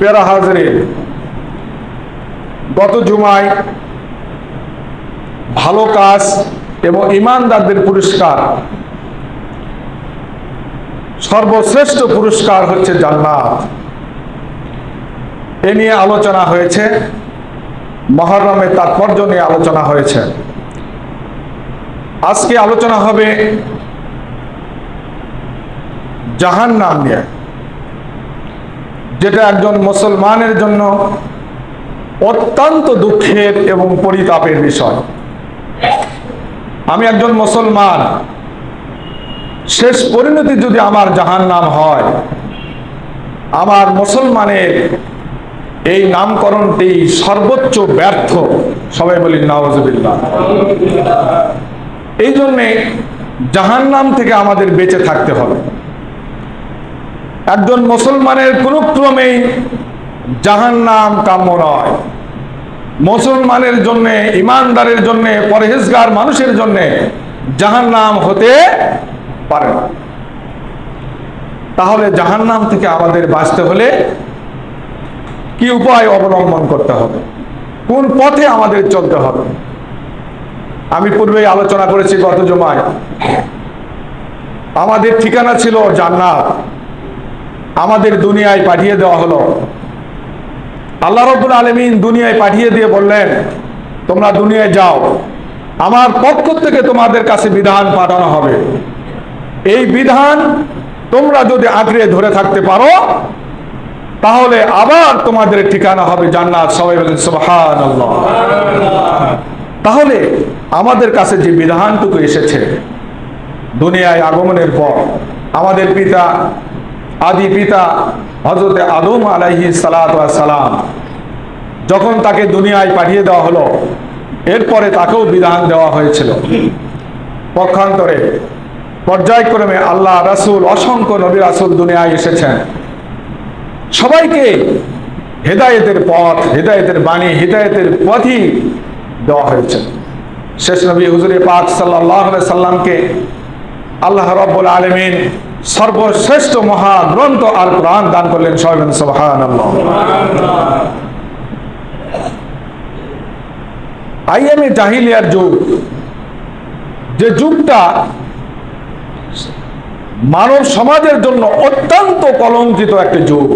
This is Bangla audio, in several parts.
প্যারা হাজরিন, গত জুমায় ভালো কাজ এবং ইমানদারদের পুরস্কার, সর্বশ্রেষ্ঠ পুরস্কার হচ্ছে জান্নাত, এ নিয়ে আলোচনা হয়েছে। মুহররমের তাৎপর্য নিয়ে আলোচনা হয়েছে। আজকে আলোচনা হবে জাহান্নাম নিয়ে, যেটা একজন মুসলমানের জন্য অত্যন্ত দুঃখের এবং পরিতাপের বিষয়। আমি একজন মুসলমান, শেষ পরিণতি যদি আমার জাহান্নাম হয়, আমার মুসলমানের এই নামকরণটি সর্বোচ্চ ব্যর্থ। সবাই বলি নাউজুবিল্লাহ। এই জন্যে জাহান্নাম থেকে আমাদের বেঁচে থাকতে হবে। একজন মুসলমানের কোনো ক্রমেই জাহান্নাম কাম্য নয়। মুসলমানের জন্য, ইমানদারের জন্য, পরহেজগার মানুষের জন্য জাহান্নাম হতে পারে না। তাহলে জাহান্নাম থেকে আমাদের বাঁচতে হলে কি উপায় অবলম্বন করতে হবে, কোন পথে আমাদের চলতে হবে? আমি পূর্বেই আলোচনা করেছি গত জুমায়। আমাদের ঠিকানা ছিল জান্নাত, আমাদের দুনিয়ায় পাঠিয়ে দেওয়া হলো। আল্লাহ রাব্বুল আলামিন দুনিয়ায় পাঠিয়ে দিয়ে বললেন, তোমরা দুনিয়ায় যাও, আমার পক্ষ থেকে তোমাদের কাছে বিধান পাঠানো হবে। এই বিধান তোমরা যদি আঁকড়ে ধরে থাকতে পারো, তাহলে আবার তোমাদের ঠিকানা হবে জান্নাত। সবাই বলেন সুবহানাল্লাহ। তাহলে আমাদের কাছে যে বিধানটুকু এসেছে দুনিয়ায় আগমনের পর, আমাদের পিতা, আদি পিতা হযরত আদম আলাইহিস সালাতু ওয়াস সালাম, যখন তাকে দুনিয়ায় পাঠিয়ে দেওয়া হলো, এরপরে তাকেও বিধান দেওয়া হয়েছিল। পক্ষান্তরে পর্যায়ক্রমে আল্লাহ রাসূল, অসংখ্য নবী রাসূল দুনিয়ায় এসেছেন। সবাইকে হেদায়েতের পথ, হেদায়েতের বাণী, হেদায়েতের পথই দেওয়া হয়েছে। শেষ নবী হুজুরে পাক সাল্লাল্লাহু আলাইহি সাল্লামকে আল্লাহ রাব্বুল আলামিন সর্বশ্রেষ্ঠ মহাগ্রন্থ আল কোরআন দান করলেন। সবাই বলেন সুবহানাল্লাহ। আইয়ামে জাহিলিয়ার যুগ, যে যুগটা মানব সমাজের জন্য অত্যন্ত কলঙ্কিত একটা যুগ,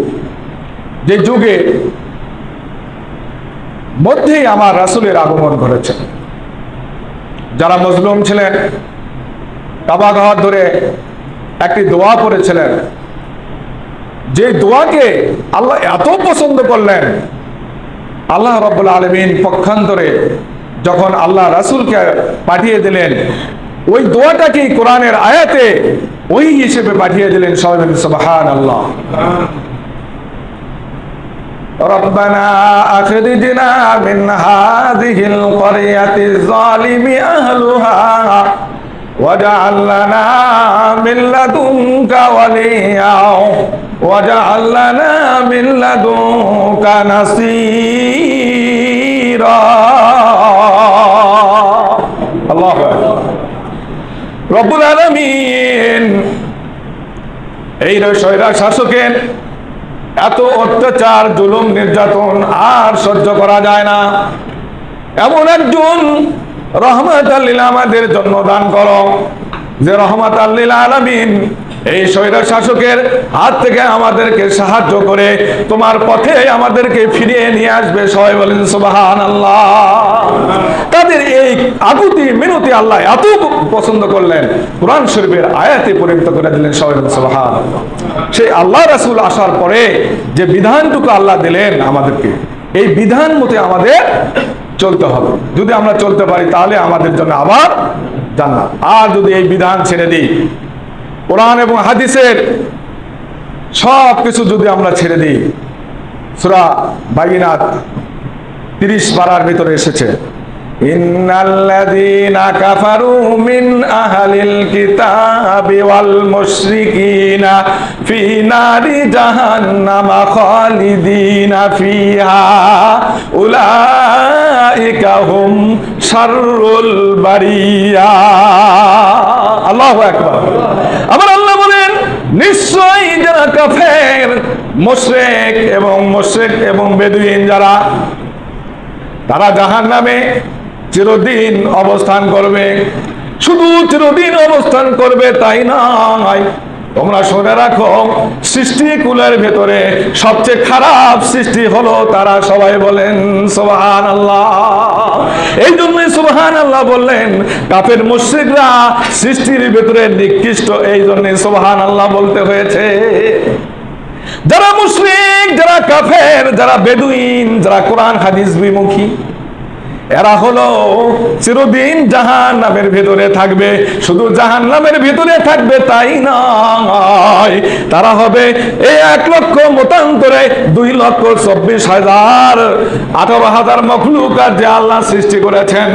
যে যুগে মধ্যেই আমার রাসূলের আগমন ঘটেছে। যারা মজলুম ছিলেন, কাবা ঘর ধরে একটি দোয়া পড়েছিলেন, যে দোয়াকে আল্লাহ এত পছন্দ করলেন, আল্লাহ রাব্বুল আলামিন পক্ষান্তরে যখন আল্লাহ রাসূলকে পাঠিয়ে দিলেন, ওই দোয়াটাকে কোরআনের আয়াতে ওই হিসেবে পাঠিয়ে দিলেন। সবাই বলেন সুবহানাল্লাহ। রব্বানা আখরিজনা মিন হাযিহিল ক্বরিয়াতিজ যালিমি আহলুহা ওয়াজআল লানা মিন লাদুনকা ওয়ালিয়া ওয়াজআল লানা মিন লাদুনকা নাসীরা। আল্লাহু আকবার। রব্বুল আলামিন এই স্বৈরাচার শাসকের এত অত্যাচার, জুলুম, নির্যাতন আর সহ্য করা যায় না। এমন একজন রহমাতাল লিল আমাদের জন্য দান করো, যে রহমাতাল লিল আলামিন এই স্বৈরাচার শাসকের হাত থেকে আমাদেরকে সাহায্য করে তোমার পথে আমাদেরকে ফিরিয়ে নিয়ে আসবে। সবাই বলেন সুবহানাল্লাহ। তাদের এই আকুতি মিনতি আল্লাহ এত পছন্দ করলেন, কোরআন শরীফের আয়াতে পরিণত করে দিলেন। সবাই বলেন সুবহানাল্লাহ। সেই আল্লাহ রাসূল আসার পরে যে বিধানটুকু আল্লাহ দিলেন আমাদেরকে, এই বিধান মতে আমাদের চলতে হবে। যদি আমরা চলতে পারি তাহলে আমাদের জন্য আবার জান্নাত। আর যদি এই বিধান ছেড়ে দিই, কোরআন এবং হাদিসের সব কিছু যদি আমরা ছেড়ে দিই, সূরা বাইনাত 30 পারার ভিতরে এসেছে, ইন্নাল্লাযীনা কাফারু মিন আহলিল কিতাবি ওয়াল মুশরিকিনা ফি নারি জাহান্নামা খালিদিনা ফিহা উলাইকা হুম শাররুল বারিয়া। আল্লাহু আকবার। আবার আল্লাহ বলেন, নিশ্চয়ই যারা কাফের, মুশরিক এবং বেদুইন যারা, তারা জাহান্নামে চিরদিন অবস্থান করবে। শুধু চিরদিন অবস্থান করবে তাই নয়, তোমরা শুনে রাখো, সৃষ্টিকুলের ভেতরে সবচেয়ে খারাপ সৃষ্টি হলো তারা। সবাই বলেন সুবহানাল্লাহ। এই জন্যই সুবহানাল্লাহ বললেন। কাফের মুশরিকরা সৃষ্টির ভেতরে নিকৃষ্ট, এই জন্যই সুবহানাল্লাহ বলতে হয়েছে। যারা মুশরিক, যারা কাফের, যারা বেদুইন, যারা কোরআন হাদিস বিমুখী, এরা হলো চিরদিন জাহান্নামের ভিতরে থাকবে। শুধু জাহান্নামের ভিতরে থাকবে তাই নয়, তারা হবে এই 1 লক্ষ মতান্তরে 2,24,000 18,000 মখলুকাত যে আল্লাহ সৃষ্টি করেছেন।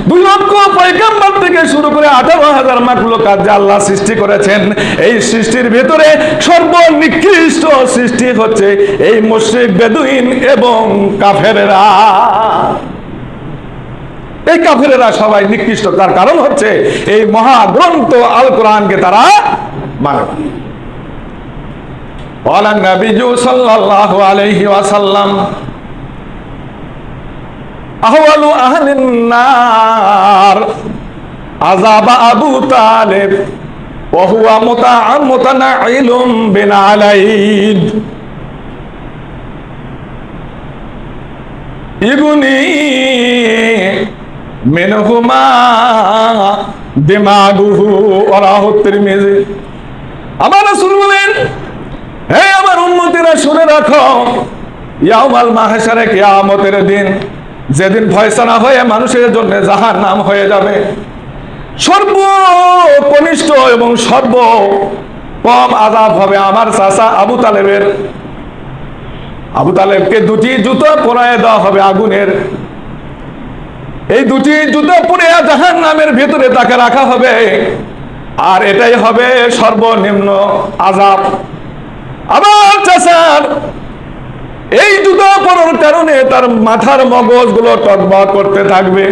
2 লক্ষ পয়গম্বর থেকে শুরু করে 18,000 মখলুকাত যে আল্লাহ সৃষ্টি করেছেন, এই সৃষ্টির ভিতরে সর্বনিকৃষ্ট সৃষ্টি হচ্ছে এই মুশরিক, বেদুইন এবং কাফেরেরা। এই কাফেরেরা সবাই নিকৃষ্ট। তার কারণ হচ্ছে এই মহাগ্রন্থ আল কোরআনকে তারা মানে না। বলেন নবী সাল্লাল্লাহু আলাইহি ওয়াসাল্লাম, আহওয়ালু আহলিন নার আযাব আবু তালিব ওয়া হুয়া মুতানাইলুম বিনালাইদ ইবনি মিনহুমা দিমাগুহু ওয়ারাহু তিরমিজি। আমার রাসূল বলেন, হে আমার উম্মতেরা শুনে রাখো, ইয়াউমাল মাহশারে, কিয়ামতের দিন, যেদিন ফয়সালা হয়ে মানুষের জন্য জাহান্নাম হয়ে যাবে, সর্বকনিষ্ঠ এবং সর্ব কম আযাব হবে আমার চাচা আবু তালেবের। আবু তালেবকে 2টি জুতো পরায় দেওয়া হবে আগুনের। এই 2টি জুতো পরে জাহান্নামের ভিতরে তাকে রাখা হবে, আর এটাই হবে সর্বনিম্ন আযাব। আবার চাচার এই জুতো পরার কারণে তার মাথার মগজগুলো টকবক করতে থাকবে,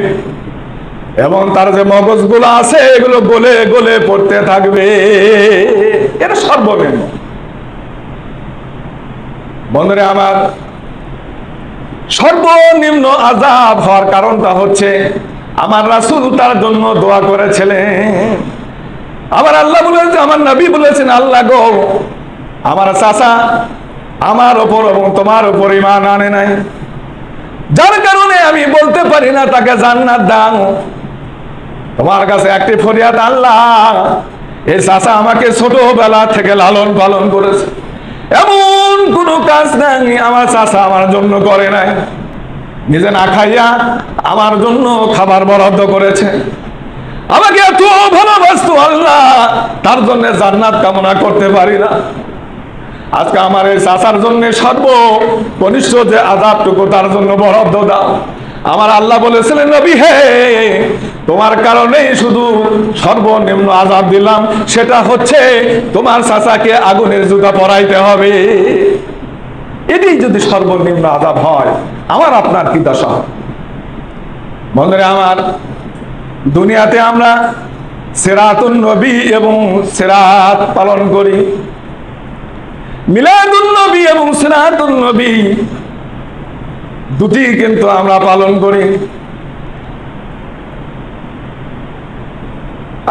এবং তার যে মগজগুলো আছে এগুলো গলে গলে পড়তে থাকবে। এটা সর্বনিম্ন। বন্ধুরা আমার, সর্বনিম্ন আযাব হওয়ার কারণটা হচ্ছে আমার রাসূল তার জন্য দোয়া করেছিলেন। আমার আল্লাহ বলেছেন, আমার নবী বলেছেন, আল্লাহ গো, আমার চাচা আমার ওপর এবং তোমার উপর ঈমান আনে নাই, যার কারণে আমি বলতে পারি না তাকে জান্নাত দাও। তোমার কাছে একটি ফরিয়াদ, আল্লাহ, এই চাচা আমাকে ছোটবেলা থেকে লালন পালন করেছে, এমন কোন কাজ নাই আমার চাচা আমার জন্য করে নাই। নিজে না খাইয়া আমার জন্য খাবার বরাদ্দ করেছে, আমাকে এত ভালোবাসতো, আল্লাহ, তার জন্য জান্নাত কামনা করতে পারি না। আজকে আমার এই চাচার জন্য সর্বকনিষ্ঠ যে আযাবটুকু তার জন্য বরাদ্দ দাও। আমার আল্লাহ বলেছিলেন, নবী হে, তোমার কারণেই শুধু সর্বনিম্ন আযাব দিলাম, সেটা হচ্ছে তোমার চাচাকে আগুনের জুতা পরাইতে হবে। এটি যদি সর্বনিম্ন আযাব হয়, আমার আপনার কি দশা? বন্ধুরা আমার, দুনিয়াতে আমরা সিরাতুন নবী এবং সিরাত পালন করি, মিলাদুন নবী এবং সিরাতুন নবী দুটি কিন্তু আমরা পালন করি।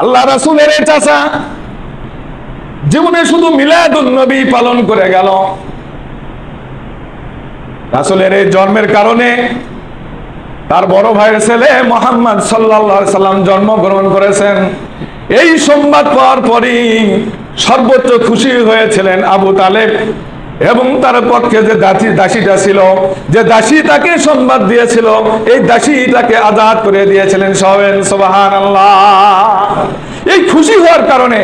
আল্লাহ রাসূলের চাচা জীবনে শুধু মিলাদুন নবী পালন করে গেল। রাসূলের এই জন্মের কারণে তার বড় ভাইয়ের ছেলে মুহাম্মদ সাল্লাল্লাহু আলাইহি সাল্লাম জন্মগ্রহণ করেছেন। এই সংবাদ পাওয়ার পরই সর্বোচ্চ খুশি হয়েছিলেন আবু তালেব, এবং তার পক্ষে যে দাসীটা ছিল, যে দাসী তাকে সংবাদ দিয়েছিল, এই দাসী তাকে আজাদ করে দিয়েছিলেন। সবেন সুবহানাল্লাহ। এই খুশি হওয়ার কারণে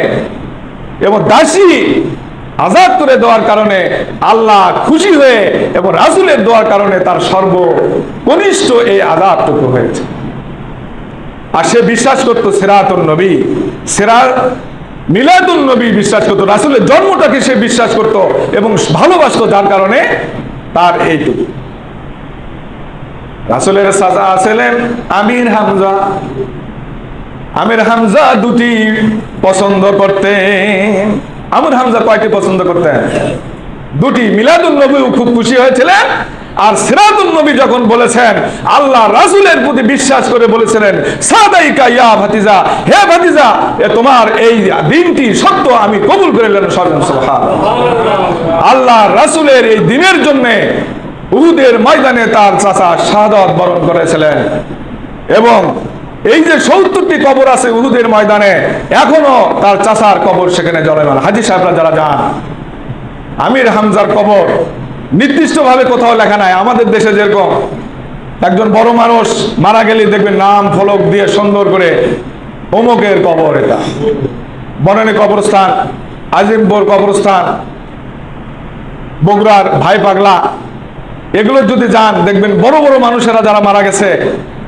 এবং দাসী আজাদ করে দেওয়ার কারণে আল্লাহ খুশি হয়ে এবং রাসূলের দোয়ার কারণে তার সর্বকনিষ্ঠ এই আযাবটুকু হয়েছে। আর সে বিশ্বাস করত সিরাতুন নবী, মিলাদুন নবী বিশ্বাস করত, রাসূলের জন্মটাকে সে বিশ্বাস করত এবং ভালোবাসত, যার কারণে তার এইটুকু। রাসূলের চাচা ছিলেন আমির হামজা। আমির হামজা দুটি পছন্দ করতেন। আমর হামজা কয়টি পছন্দ করতেন? দুটি। মিলাদুন নবী খুব খুশি হয়েছিলেন, আর সিরাতুন নবী যখন বলেছেন আল্লাহ রাসূলের প্রতি বিশ্বাস করে বলেছিলেন সাদাইকা ইয়া ভাতিজা, হে ভাতিজা এ তোমার এই দিনটি সত্য, আমি কবুল করে নিলাম। সুবহানাল্লাহ। আল্লাহ রাসূলের এই দিনের জন্য উহুদের ময়দানে তার চাচা শাহাদাত বরণ করেছিলেন, এবং এই যে 70টি কবর আছে উহুদের ময়দানে, এখনো তার চাচার কবর সেখানে জ্বলমান। হাজী সাহেবরা যারা যান, আমির হামজার কবর নির্দিষ্টভাবে কোথাও লেখা নাই। আমাদের দেশে যেরকম একজন বড় মানুষ মারা গেলে দেখবেন নাম ফলক দিয়ে সুন্দর করে অমুকের কবর, এটা বনানী কবরস্থান, আজিমপুর কবরস্থান, বগুড়ার ভাই পাগলা, এগুলো যদি যান দেখবেন বড় বড় মানুষেরা যারা মারা গেছে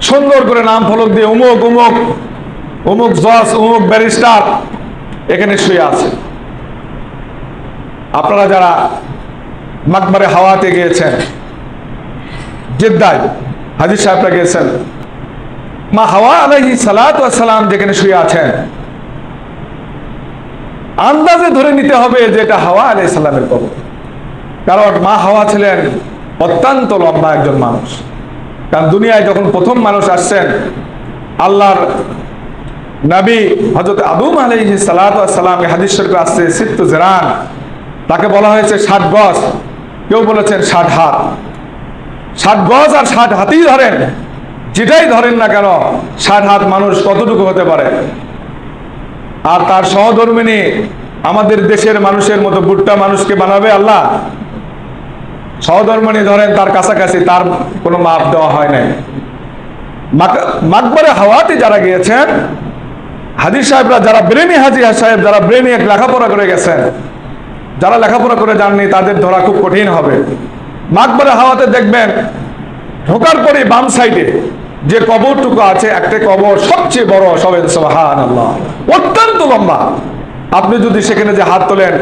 সুন্দর করে নাম ফলক দিয়ে অমুক অমুক অমুক জজ, অমুক ব্যারিস্টার এখানে শুয়ে আছে। আপনারা যারা মাকবারে হাওয়াতে গিয়েছেন, জেদ্দায় হাজী সাহেবরা গিয়েছেন, মা হাওয়া আলাইহিস সালাতু ওয়াস সালাম যেখানে শুয়ে আছেন, আন্দাজে ধরে নিতে হবে যে এটা হাওয়া আলাইহিস সালামের কবর। কারণ মা হাওয়া ছিলেন অত্যন্ত লম্বা একজন মানুষ। কারণ দুনিয়ায় যখন প্রথম মানুষ আসছেন, আল্লাহর নবী হযরত আদম আলাইহিস সালাতু ওয়াস সালাম, হাদিস শরীফে আসছে সিত্তু জিরান, তাকে বলা হয়েছে 60 গজ, কেউ বলেছেন 60 হাত। 60 গজ আর 60 হাতই ধরেন, যেটাই ধরেন না কেন 60 হাত মানুষ কতটুকু হতে পারে? আর তার সহধর্মিনী আমাদের দেশের মানুষের মতো বুট্টা মানুষকে বানাবে আল্লাহ? সহধর্মিনী ধরেন তার কাছাকাছি, তার কোনো মাপ দেওয়া হয় নাই। মাকবারে হাওয়াতে যারা গিয়েছেন, হাজী সাহেবরা যারা ব্রেনি, হাজী সাহেব যারা ব্রেনি লেখাপড়া করে গেছেন, যারা লেখাপড়া করে যাননি তাদের ধরা খুব কঠিন হবে। মাকবারে হাওয়াতে দেখবেন ঢোকার পরে বাম সাইডে যে কবরটুকু আছে, একটা কবর সবচেয়ে বড়, সবেন সুবহানাল্লাহ, অত্যন্ত লম্বা। আপনি যদি সেখানে যে হাত তোলেন,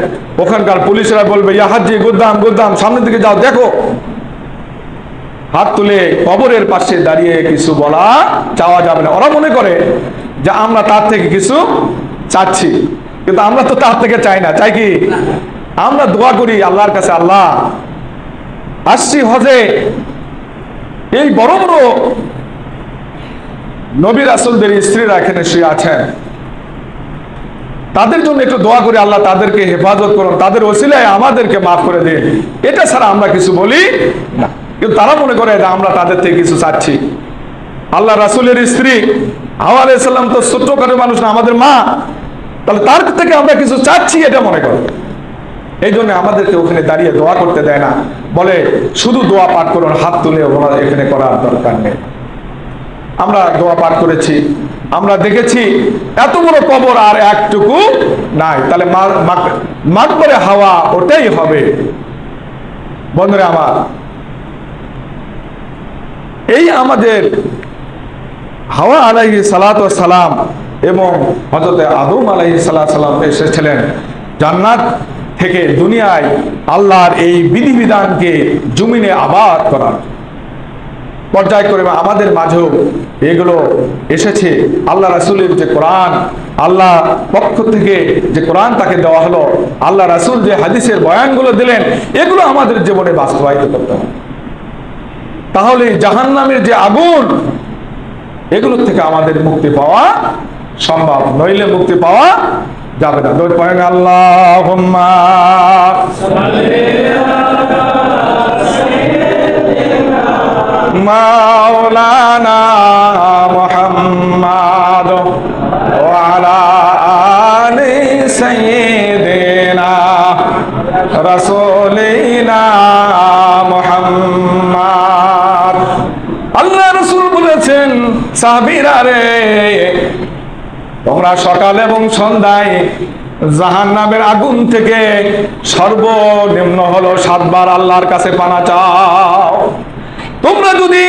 ওখানকার পুলিশরা বলবে ইয়া হাজি গুদ্দাম গুদ্দাম, সামনের দিকে যাও দেখো। হাত তুলে কবরের পাশে দাঁড়িয়ে কিছু বলা চাওয়া যাবে না। ওরা মনে করে যে আমরা তার থেকে কিছু চাচ্ছি, কিন্তু আমরা তো তার থেকে চাই না। চাই কি? আমরা দোয়া করি আল্লাহর কাছে, আল্লাহ আসছি হজে, এই বড় বড় নবী রাসূলদের স্ত্রীরা এখানে শুয়ে আছেন, তাদের জন্য একটু দোয়া করি, আল্লাহ তাদেরকে হেফাজত করুন, তাদের ওসিলায় আমাদেরকে মাফ করে দিন। এটা ছাড়া আমরা কিছু বলি না। কিন্তু তারা মনে করে যে আমরা তাদের থেকে কিছু চাচ্ছি। আল্লাহ রাসূলের স্ত্রী হাওয়া আলাইহিস সালাম তো ছোট্টখাটো মানুষ না, আমাদের মা, তাহলে তার থেকে আমরা কিছু চাচ্ছি এটা মনে করে। এই জন্য আমাদেরকে ওখানে দাঁড়িয়ে দোয়া করতে দেয় না, বলে শুধু দোয়া পাঠ করুন, হাত তুলে এখানে করার দরকার নেই। আমরা দোয়া পাঠ করেছি, আমরা দেখেছি এত বড় কবর আর একটুকু নাই, তাহলে মাকবারে হাওয়া ওটাই হবে। বন্ধুরা আমার, এই আমাদের হাওয়া আলাইহিস সালাতু ওয়াস সালাম এবং হযরত আদম আলাইহিস সালাতু ওয়াস সালাম এসেছিলেন জান্নাত থেকে দুনিয়ায় আল্লাহর এই বিধিবিধানকে জমিনে আবাদ করার পর্যায়ক্রমে। আমাদের মাঝেও এগুলো এসেছে। আল্লাহ রাসূলের যে কোরআন, আল্লাহ পক্ষ থেকে যে কোরআন তাকে দেওয়া হলো, আল্লাহ রাসূল যে হাদিসের বয়ানগুলো দিলেন, এগুলো আমাদের জীবনে বাস্তবায়িত করতে হবে। তাহলে জাহান্নামের যে আগুন, এগুলো থেকে আমাদের মুক্তি পাওয়া সম্ভব, নইলে মুক্তি পাওয়া যাবে না। দোয়া পড়েন আল্লাহুম্মা মাওলানা মুহাম্মাদ ওয়া আলা আলি সাইয়্যিদিনা রাসূলিনা মুহাম্মাদ। আল্লাহ রাসূল বলেছেন, সাহাবীরা রে, তোমরা সকাল এবং সন্ধ্যায় জাহান্নামের আগুন থেকে সর্বনিম্ন হলো 7 বার আল্লাহর কাছে পানা চাও। তোমরা যদি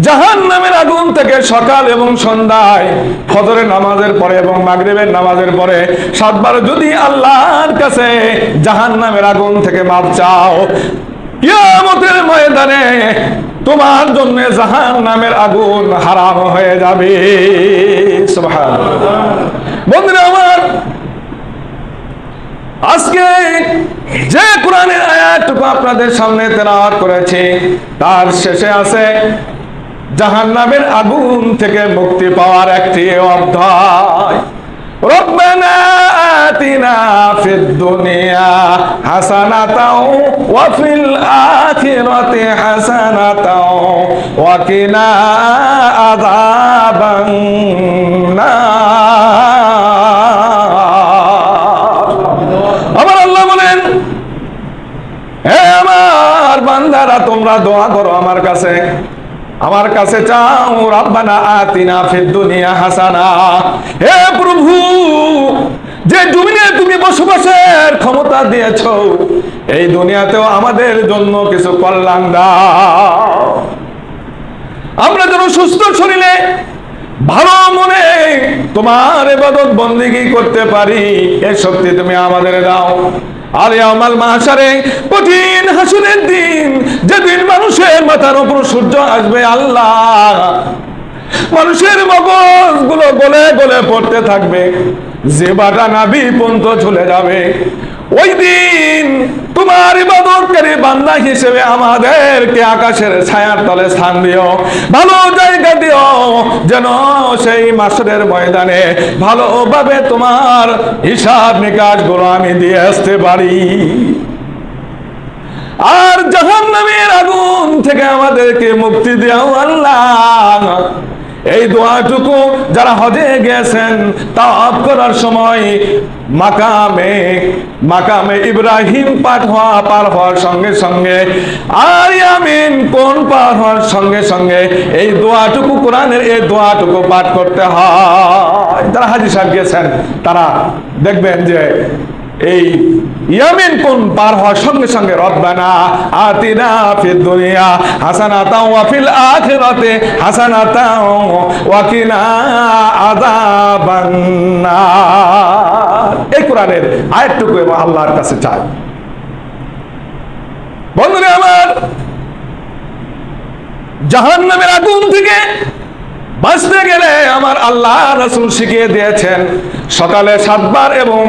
জাহান্নামের আগুন থেকে সকাল এবং সন্ধ্যায় ফজরের নামাজের পরে এবং মাগরিবের নামাজের পরে 7 বার যদি আল্লাহর কাছে জাহান্নামের আগুন থেকে মাপ চাও, কিয়ামতের ময়দানে তোমার জন্য জাহান্নামের আগুন হারাম হয়ে যাবে। সুবহানাল্লাহ। বন্ধুরা আমার, আজকে যে কোরআনের আয়াতটুকু আপনাদের সামনে তেলাওয়াত করেছি তার শেষে আছে জাহান্নামের আগুন থেকে মুক্তি পাওয়ার একটি অধ্যায়। রব্বানা আতিনা ফিদ দুনিয়া হাসানাতাও ওয়া ফিল আখিরাতি হাসানাতাও ওয়া কিনা আযাবান নার। আমার আল্লাহ বলেন, হে আমার বান্দারা, তোমরা দোয়া করো আমার কাছে চাও। রব্বানা আতিনা ফিদ দুনিয়া হাসানা, হে প্রভু, যে দুনিয়ায় তুমি বসবাসের ক্ষমতা দিয়েছো, এই দুনিয়াতেও আমাদের জন্য কিছু কল্যাণ দাও। আমরা যেন সুস্থ শরীরে ভালো মনে তোমার ইবাদত বন্দেগী করতে পারি, এই শক্তি তুমি আমাদের দাও। আর ইয়াউমাল মাহশারে, কঠিন হাসরের দিন, যেদিন মানুষের মাথার উপর সূর্য আসবে, আল্লাহ, মানুষের মগজগুলো গলে গলে পড়তে থাকবে, জিহ্বাটা নাভি পর্যন্ত ঝুলে যাবে। ওই দিন তোমার ইবাদতকারী বান্দা হিসেবে আমাদেরকে আকাশের ছায়ার তলে স্থান দিও, ভালো জায়গা দিও, যেন সেই মাসরের ময়দানে ভালোভাবে তোমার হিসাব নিকাশ গুলো আমি দিয়ে আসতে পারি। আর জাহান্নামের আগুন থেকে আমাদেরকে মুক্তি দাও আল্লাহ। এই দোয়াটুকু যারা হজে গেছেন তাওয়াফ করার সময় মাকামে ইব্রাহিম পার হওয়ার সঙ্গে সঙ্গে আর ইয়ামিন কোন পার হওয়ার সঙ্গে সঙ্গে এই দোয়াটুকু, কোরআনের এই দোয়াটুকু পাঠ করতে হয়। যারা হাজী সাহেব গেছেন তারা দেখবেন যে এই ইয়ামিন কোন পার হওয়ার সঙ্গে সঙ্গে রব্বানা আতিনা ফিদ দুনিয়া হাসানাতাও ওয়া ফিল আখিরাতি হাসানাতাও ওয়া কিনা আযাবান নার, এই কোরআনের আয়াতটুকু এবং আল্লাহর কাছে চাই। বন্ধুরা আমার, জাহান্নামের আগুন থেকে বাঁচতে গেলে আমার আল্লাহ রাসূল শিখিয়ে দিয়েছেন সকালে 7 বার এবং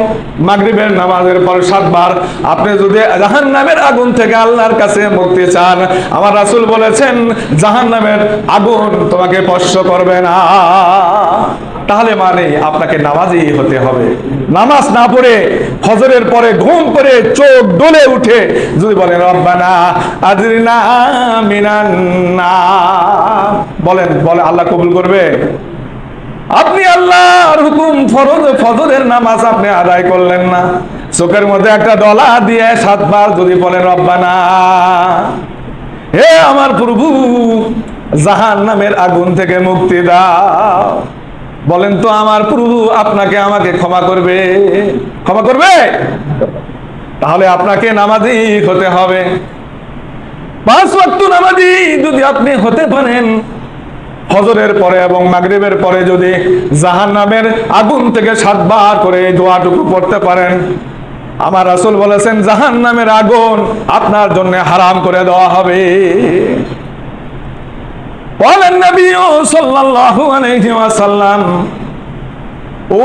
মাগরিবের নামাজের পর 7 বার। আপনি যদি জাহান্নামের আগুন থেকে আল্লাহর কাছে মুক্তি চান, আমার রাসূল বলেছেন জাহান্নামের আগুন তোমাকে স্পর্শ করবে না। তাহলে মানে আপনাকে নামাজি হতে হবে। নামাজ না পড়ে ফজরের পরে ঘুম করে চোখ ডলে উঠে যদি বলেন রব্বানা আজরিনা মিনান নার, বলে আল্লাহ কবুল করবে? আপনি আল্লাহর হুকুম ফজরের নামাজ আপনি আদায় করলেন না, চোখের মধ্যে একটা ডলা দিয়ে 7 বার যদি বলেন রব্বানা, হে আমার প্রভু, জাহান্নামের আগুন থেকে মুক্তি দাও, বলেন তো আমার প্রভু আপনাকে আমাকে ক্ষমা করবে? তাহলে আপনাকে নামাজি হতে হবে। 5 ওয়াক্ত নামাজি যদি আপনি হতে পারেন, ফজরের পরে এবং মাগরিবের পরে যদি জাহান্নামের আগুন থেকে 7 বার করে দোয়াটুকু পড়তে পারেন, আমার রাসূল বলেছেন জাহান্নামের আগুন আপনার জন্য হারাম করে দেওয়া হবে। বলেন নবী সাল্লাল্লাহু আলাইহি ওয়াসাল্লাম,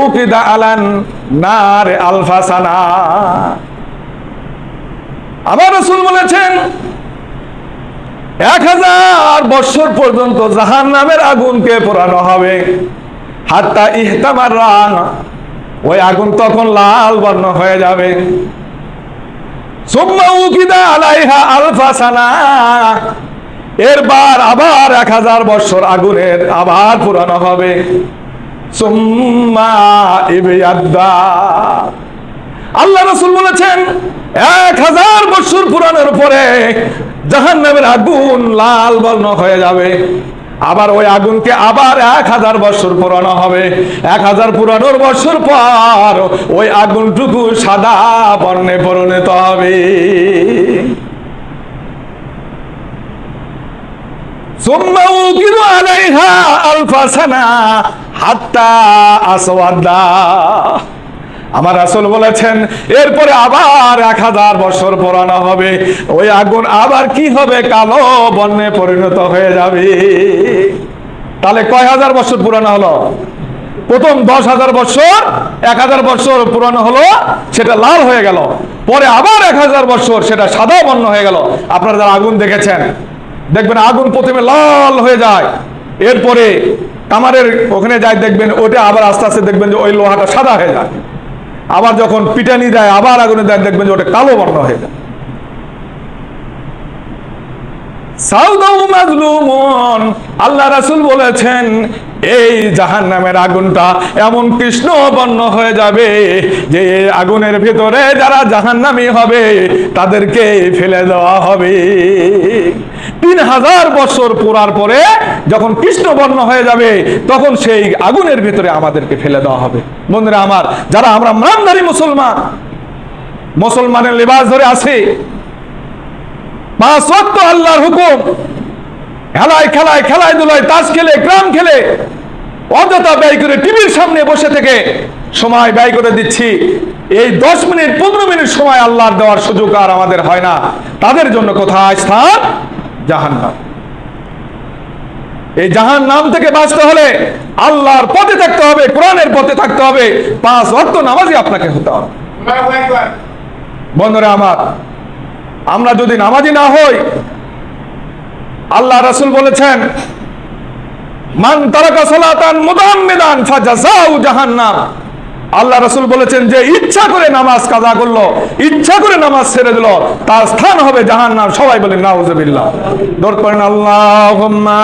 উকিদা আলান নার আলফা সানা, আমার রাসূল বলেছেন 1000 বছর পর্যন্ত জাহান্নামের আগুনকে পোড়ানো হবে। হাত্তা ইহতামাররা, ওই আগুন তখন লাল বর্ণ হয়ে যাবে। সুম্মা উকিদা আলাইহা আলফা সানা, এরবার আবার 1000 বছর আগুনের আবার পোড়ানো হবে। সুম্মা ইবিয়াদ্দা, আল্লাহ রাসূল বলেছেন 1000 বছর পুরানোর পরে জাহান্নামের আগুন লাল বর্ণ হয়ে যাবে। আবার ওই আগুনকে আবার 1000 বছর পুরানো হবে। 1000 পুরানোর বছর পর ওই আগুনটুকু সাদা বর্ণে পরিণত হবে। সুম্মা উকিদু আলাইহা আলফা সানা হাত্তা আসওয়াদা, আমার রাসূল বলেছেন এরপরে আবার 1000 বছর পোড়ানো হবে। ওই আগুন আবার কি হবে? কালো বর্ণে পরিণত হয়ে যাবে। তাহলে কয় হাজার বছর পুরানো হলো? প্রথম 10,000 বছর 1000 বছর পুরানো হলো, সেটা লাল হয়ে গেল, পরে আবার 1000 বছর সেটা সাদা বর্ণ হয়ে গেল। আপনারা যারা আগুন দেখেছেন দেখবেন আগুন প্রথমে লাল হয়ে যায়, এরপরে কামারের ওখানে যায় দেখবেন ওটা আবার আস্তে আস্তে দেখবেন যে ওই লোহাটা সাদা হয়ে যায়, আবার যখন পিটানি দেয় আবার আগুনে দেয় দেখবেন যে ওটা কালো বর্ণ হয়ে যায়। আল্লাহ রাসূল বলেছেন এই জাহান্নামের আগুনটা এমন কৃষ্ণ বর্ণ হয়ে যাবে যে আগুনের ভিতরে যারা জাহান্নামী হবে তাদেরকে ফেলে দেওয়া হবে। 3000 বছর পুরার পরে যখন কৃষ্ণ বর্ণ হয়ে যাবে তখন সেই আগুনের ভিতরে আমাদেরকে ফেলে দেওয়া হবে। বন্ধুরা আমার, যারা আমরা নামধারী মুসলমান, মুসলমানের লেবাস ধরে আছি, 5 ওয়াক্ত আল্লাহর হুকুম, খেলায় খেলায় খেলায় দুলায় তাস খেলে গ্রাম খেলে অযথা ব্যয় করে টিভির সামনে বসে থেকে সময় ব্যয় করে দিচ্ছি, এই 10 মিনিট 15 মিনিট সময় আল্লাহর দেওয়ার সুযোগ আর আমাদের হয় না। তাদের জন্য কোথায় স্থান? জাহান্নাম। এই জাহান্নাম থেকে বাঁচতে হলে আল্লাহর পথে থাকতে হবে, কোরআনের পথে থাকতে হবে, 5 ওয়াক্ত নামাজি আপনাকে হতে হবে। বন্ধুরা আমার, আমরা যদি নামাজি না হই, আল্লাহ রাসূল বলেছেন মান তারাকা সালাতান মুতাআম্মিদান ফাজাযাউ জাহান্নাম। আল্লাহ রাসূল বলেছেন যে ইচ্ছা করে নামাজ কাজা করলো, ইচ্ছা করে নামাজ ছেড়ে দিল, তার স্থান হবে জাহান্নাম। সবাই বলেন নাউযুবিল্লাহ। দরুদ পড়েন আল্লাহুম্মা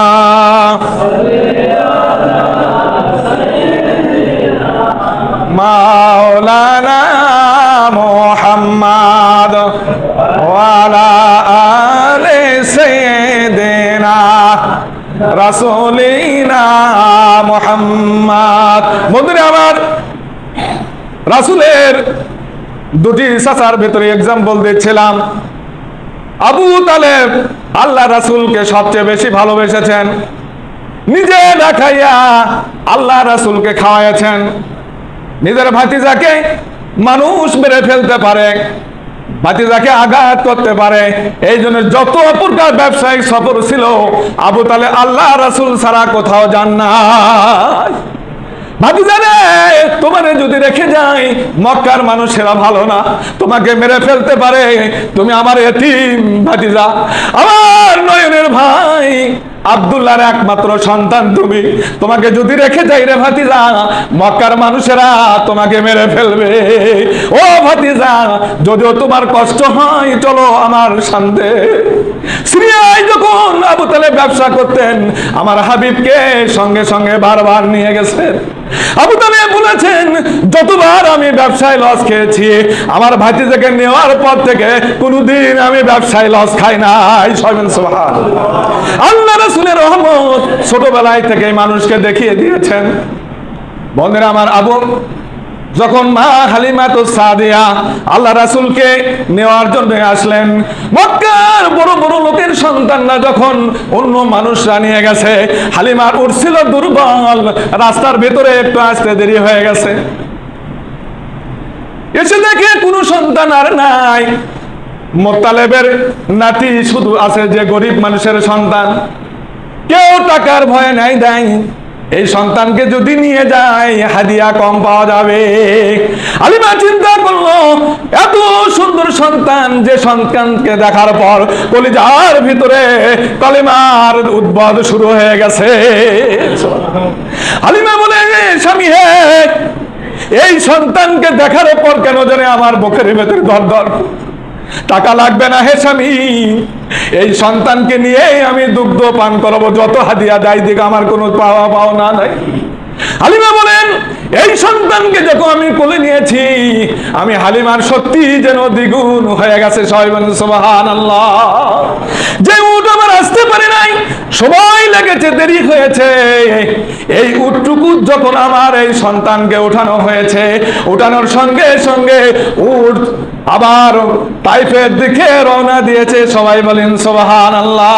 মাওলানা মুহাম্মাদ ওয়া আলা আলি সাইয়্যিদিনা রাসূলিনা মুহাম্মাদ। বন্ধুরা আমার, রাসূলের দুটি চাচার ভেতরে এক্সাম্পল দিচ্ছিলাম। আবু তালেব আল্লাহ রাসূলকে সবচেয়ে বেশি ভালোবেসেছেন, নিজে না খাইয়া আল্লাহ রাসূলকে খাওয়াইছেন। নিজের ভাতিজাকে মানুষ মেরে ফেলতে পারে, ভাতিজাকে আঘাত করতে পারে, এই জন্য যত প্রকার ব্যবসায়িক সফর ছিল আবু তালেব আল্লাহ রাসূল ছাড়া কোথাও যান না। ভাতিজারে, তোমারে যদি রেখে যাই মক্কার মানুষেরা ভালো না, তোমাকে মেরে ফেলতে পারে, তুমি আমার এতিম ভাতিজা, আমার নয়নের ভাই আব্দুল্লাহর একমাত্র সন্তান তুমি, তোমাকে যদি রেখে যাই রে ভাতিজা মক্কার মানুষেরা তোমাকে মেরে ফেলবে। ও ভাতিজা, যদিও তোমার কষ্ট হয় চলো আমার সাথে। সিরিয়ায় যখন আবু তালেব ব্যবসা করতেন আমার হাবিবকে সঙ্গে সঙ্গে বারবার নিয়ে গেছেন। আবু তালেব বলেছেন যতবার আমি ব্যবসায় লস খেয়েছি আমার ভাতিজাকে নেওয়ার পর থেকে কোনোদিন আমি ব্যবসায় লস খাই নাই। সুবহানাল্লাহ। আল্লাহ রাসূলের রহমত ছোটবেলায় থেকে মানুষকে দেখিয়ে দিয়েছেন। বন্ধুরা আমার, আবু যখন মা হালিমাতুস সাদিয়া আল্লাহ রাসূলকে নেওয়ার জন্য আসলেন, মক্কার বড় বড় লোকের সন্তানরা যখন অন্য মানুষরা নিয়ে গেছে, হালিমার উঠছিল দুর্বল, রাস্তার ভেতরে একটু আসতে দেরি হয়ে গেছে, এসে দেখে কোনো সন্তান আর নাই। মোত্তালেবের নাতি শুধু আছে, যে গরিব মানুষের সন্তান, কেউ টাকার ভয় নাই দেয়, এই সন্তানকে যদি নিয়ে যায় হাদিয়া কম পাওয়া যাবে। হালিমা চিন্তা করলো এত সুন্দর সন্তান, যে সন্তানকে দেখার পর কলিজার ভিতরে কলেমার উদ্ভব শুরু হয়ে গেছে। হালিমা বলে, স্বামী হে, এই সন্তানকে দেখার পর কেন জানে আমার বুকের ভেতরে ধড়ধড়, টাকা লাগবে না হে স্বামী, এই সন্তানকে নিয়ে আমি দুগ্ধ পান করবো, যত হাদিয়া দেয় দিকে আমার কোনো পাওনা নাই। হালিমা বলেন এই সন্তানকে যখন আমি কোলে নিয়েছি আমি হালিমার সত্যি যেন দ্বিগুণ হয়ে গেছে। সুবহানাল্লাহ। যে উট আমার আসতে পারে নাই, সময় লেগেছে, দেরি হয়েছে, এই উটটুকু যখন আমার এই সন্তানকে উঠানো হয়েছে, উঠানোর সঙ্গে সঙ্গে উট আবার তাইফের দিকে রওনা দিয়েছে। সবাই বলেন সুবহানাল্লাহ।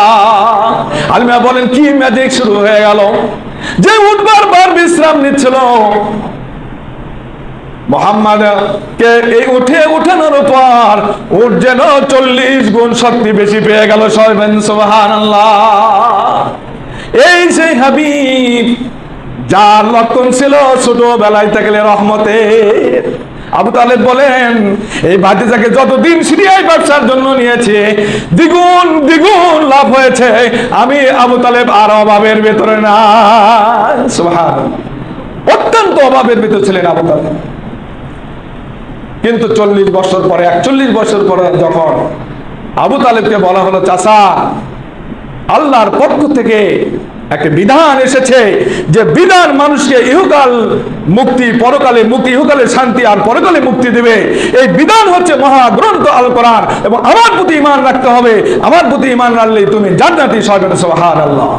হালিমা বলেন কি ম্যাজিক শুরু হয়ে গেল, যে উট বারবার বিশ্রাম নিচ্ছিল, মুহাম্মদকে এই উঠে উঠানোর পর উট যেন 40 গুণ শক্তি বেশি পেয়ে গেল। সবাই বলেন সুবহানাল্লাহ। এই সেই হাবিব যার লক্ষণ ছিল ছোটবেলায় থেকে রহমতের। আবু তালেব বলেন, এই ভাতিজাকে যতদিন সিরিয়ায় ব্যবসার জন্য নিয়েছে দ্বিগুণ দ্বিগুণ লাভ হয়েছে। আমি আবু তালেব আর অভাবের ভেতরে না। সুবহানাল্লাহ, অত্যন্ত অভাবের ভিতর ছিলেন আবু তালেব। কিন্তু 40 বছর পরে, 41 বছর পরে যখন আবু তালেবকে বলা হলো, চাচা আল্লাহর পক্ষ থেকে একটা বিধান এসেছে, যে বিধান মানুষকে ইহকাল মুক্তি, পরকালে মুক্তি, ইহকালে শান্তি আর পরকালে মুক্তি দেবে। এই বিধান হচ্ছে মহাগ্রন্থ আল কোরআন, এবং আমার প্রতি ঈমান রাখতে হবে। আমার প্রতি ঈমান রাখলেই তুমি জান্নাতি। সুবহানাল্লাহ।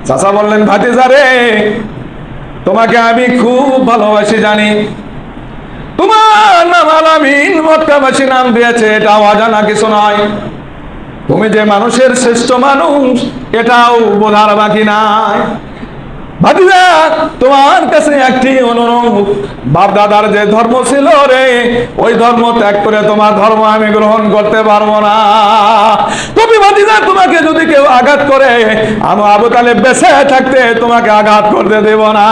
চাচা বললেন, ভাতিজা রে, তোমাকে আমি খুব ভালোবাসি, জানি তোমার নাম আলামিন, মক্কাবাসী নাম দিয়েছে, এটা অজানা কিছু নয়। তুমি যে মানুষের শ্রেষ্ঠ মানুষ এটাও বোঝার বাকি নাই। ভাতিজা, তোমার কাছে একটি অনুরোধ, বাপ দাদার যে ধর্ম ছিল রে, ওই ধর্ম ত্যাগ করে তোমার ধর্ম আমি গ্রহণ করতে পারবো না। তুমি ভাতিজা, তোমাকে যদি কেউ আঘাত করে, আমি আবু তালেব বেঁচে থাকতে তোমাকে আঘাত করতে দেব না।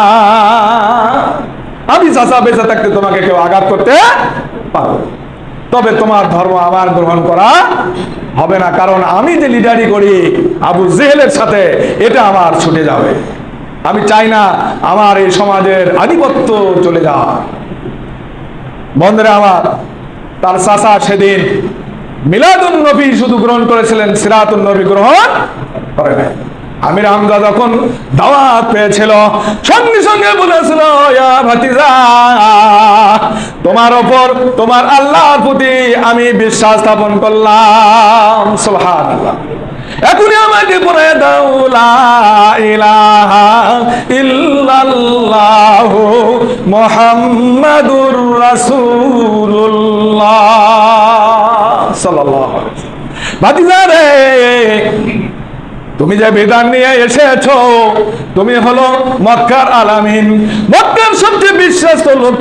আমি চাচা বেঁচে থাকতে তোমাকে কেউ আঘাত করতে পারবো, তবে তোমার ধর্ম আমার গ্রহণ করা হবে না, কারণ আমি যে লিডারি করি আবু জেহেলের সাথে, এটা আমার ছুটে যাবে। আমি চাই না আমার এই সমাজের আধিপত্য চলে যাওয়া। বন্ধুরা আমার, তার চাচা সেদিন মিলাদুন নবী শুধু গ্রহণ করেছিলেন, সিরাতুন নবী গ্রহণ করে নাই। আমির হামজা যখন দাওয়াত পেয়েছিল, সঙ্গে সঙ্গে বলেছিল, ইয়া ভাতিজা, তোমার ওপর তোমার আল্লাহর প্রতি আমি বিশ্বাস স্থাপন করলাম। সুবহানাল্লাহ। এখনই আমাকে পড়ে দাও, লা ইলাহা ইল্লাল্লাহ মুহাম্মাদুর রাসূলুল্লাহ সাল্লাল্লাহু আলাইহি ওয়াসাল্লাম। ভাতিজা রে, তুমি যে বিধান নিয়ে এসেছো, তুমি হলো মক্কার আলামিন, মক্কার সবচেয়ে বিশ্বাস্ত লোক।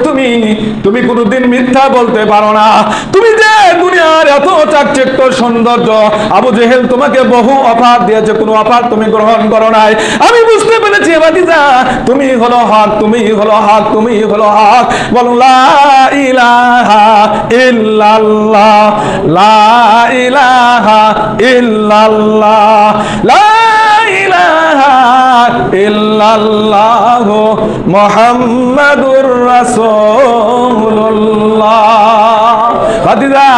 তুমি কোনোদিন মিথ্যা বলতে পারো না। তুমি যে দুনিয়ার এত চাকচিক্য সৌন্দর্য, আবু জেহেল তোমাকে বহু অফার দিয়েছে, কোনো অফার তুমি গ্রহণ করো নাই। আমি বুঝতে পেরেছি ভাতিজা, তুমি হলো হক, তুমি হলো হক, তুমি হলো হক। বলো, লা ইলাহা ইল্লাল্লাহ, লা ইলাহা ইল্লাল্লাহ, লা ইলাহা ইল্লাল্লাহ মুহাম্মাদুর রাসূলুল্লাহ। ভাতিজা,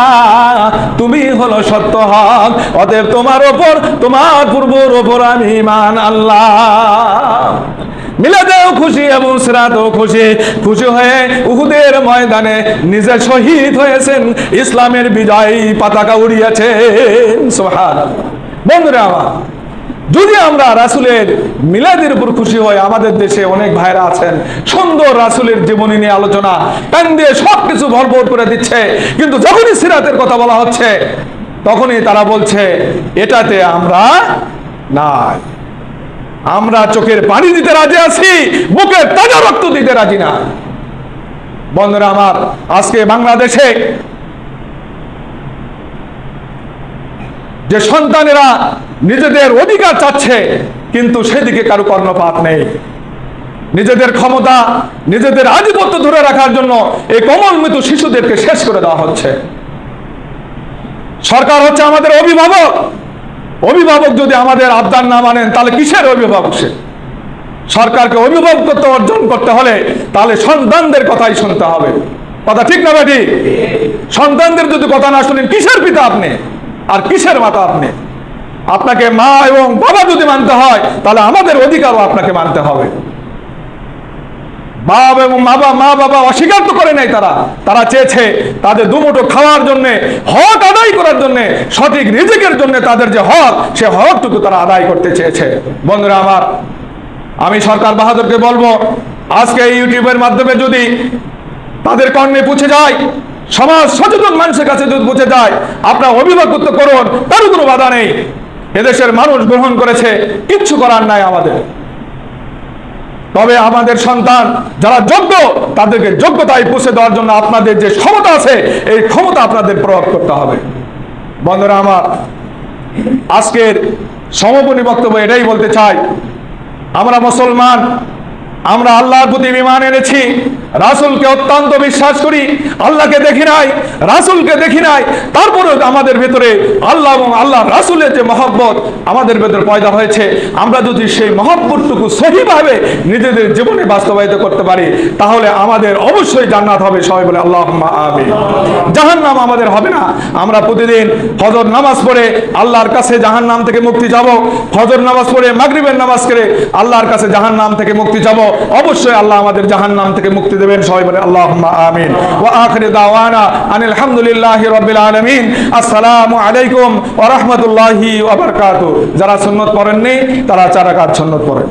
তুমি হলো সত্য হক, অতএব তোমার ওপর, তোমার পূর্বর ওপর আমি ঈমান আল্লাহ। মিলাদেও খুশি এবং সিরাতেও খুশি। খুশি হয়ে উহুদের ময়দানে নিজে শহীদ হয়েছেন, ইসলামের বিজয় পতাকা উড়িয়েছেন। সুবহানাল্লাহ। বন্ধুরা আমার, যদি আমরা রাসূলের মিলাদের উপর খুশি হই, আমাদের দেশে অনেক ভাইরা আছেন সুন্দর রাসূলের জীবনী নিয়ে আলোচনা, টান দিয়ে সবকিছু ভরপুর করে দিচ্ছে, কিন্তু যখনই সিরাতের কথা বলা হচ্ছে তখনই তারা বলছে এটাতে আমরা নাই। আমরা চোখের পানি দিতে রাজি আছি, বুকের তাজা রক্ত দিতে রাজি না। বন্ধুরা আমার, আজকে বাংলাদেশে যে সন্তানেরা নিজেদের অধিকার চাচ্ছে, কিন্তু সেদিকে কারো কর্ণপাত নেই। নিজেদের ক্ষমতা, নিজেদের আধিপত্য ধরে রাখার জন্য এই কোমল মৃত্যু শিশুদেরকে শেষ করে দেওয়া হচ্ছে। সরকার হচ্ছে আমাদের অভিভাবক। অভিভাবক যদি আমাদের আবদার না মানেন, তাহলে কিসের অভিভাবক সে? সরকারকে অভিভাবকত্ব অর্জন করতে হলে তাহলে সন্তানদের কথাই শুনতে হবে। কথা ঠিক না বেটি? সন্তানদের যদি কথা না শুনেন, কিসের পিতা আপনি আর কিসের মাতা আপনি? আপনাকে মা এবং বাবা যদি মানতে হয়, তাহলে আমাদের অধিকারও আপনাকে মানতে হবে। বাবা এবং মা বাবা অস্বীকার তো করে নাই, তারা চেয়েছে তাদের দুমুঠো খাওয়ার জন্য, হক আদায় করার জন্য, সঠিক রিজিকের জন্য তাদের যে হক, সে হকটুকু তারা আদায় করতে চেয়েছে। বন্ধুরা আমার, আমি সরকার বাহাদুরকে বলবো, আজকে এই ইউটিউবের মাধ্যমে যদি তাদের কর্ণে পৌঁছে যায়, সমাজ সচেতন মানুষের কাছে যদি পৌঁছে যায়, আপনার অভিভাবকত্ব করুন, তার কোনো বাধা নেই। এদেশের মানুষ গ্রহণ করেছে, কিচ্ছু করার নাই আমাদের। তবে আমাদের সন্তান যারা যোগ্য, তাদেরকে যোগ্যতায় পৌঁছে দেওয়ার জন্য আপনাদের যে ক্ষমতা আছে, এই ক্ষমতা আপনাদের প্রয়োগ করতে হবে। বন্ধুরা আমার, আজকের সমাপনী বক্তব্য এটাই বলতে চাই, আমরা মুসলমান, আমরা আল্লাহর প্রতি ঈমান এনেছি, রাসূলকে অত্যন্ত বিশ্বাস করি, আল্লাহকে দেখি নাই, রাসূলকে দেখি নাই, তারপরেও আমাদের ভেতরে আল্লাহ এবং আল্লাহ রাসূলের যে মহব্বত আমাদের ভেতরে পয়দা হয়েছে, আমরা যদি সেই মহব্বতটুকু সহিভাবে নিজেদের জীবনে বাস্তবায়িত করতে পারি, তাহলে আমাদের অবশ্যই জান্নাত হবে। সবাই বলে আল্লাহুম্মা আমিন। জাহান্নাম আমাদের হবে না। আমরা প্রতিদিন ফজর নামাজ পড়ে আল্লাহর কাছে জাহান্নাম থেকে মুক্তি যাব, ফজর নামাজ পড়ে মাগরিবের নামাজ করে আল্লাহর কাছে জাহান্নাম থেকে মুক্তি যাব। অবশ্যই আল্লাহ আমাদের জাহান্নাম থেকে মুক্তি দেবেন। সবাই বলে আল্লাহুম্মা আমিন। ওয়া আখিরু দাওয়ানা আনিল হামদুলিল্লাহি রাব্বিল আলামিন। আসসালামু আলাইকুম ওয়া রাহমাতুল্লাহি ওয়া বারাকাতুহু। যারা সুন্নাত পড়েননি তারা 4 রাকাত সুন্নাত পড়েন।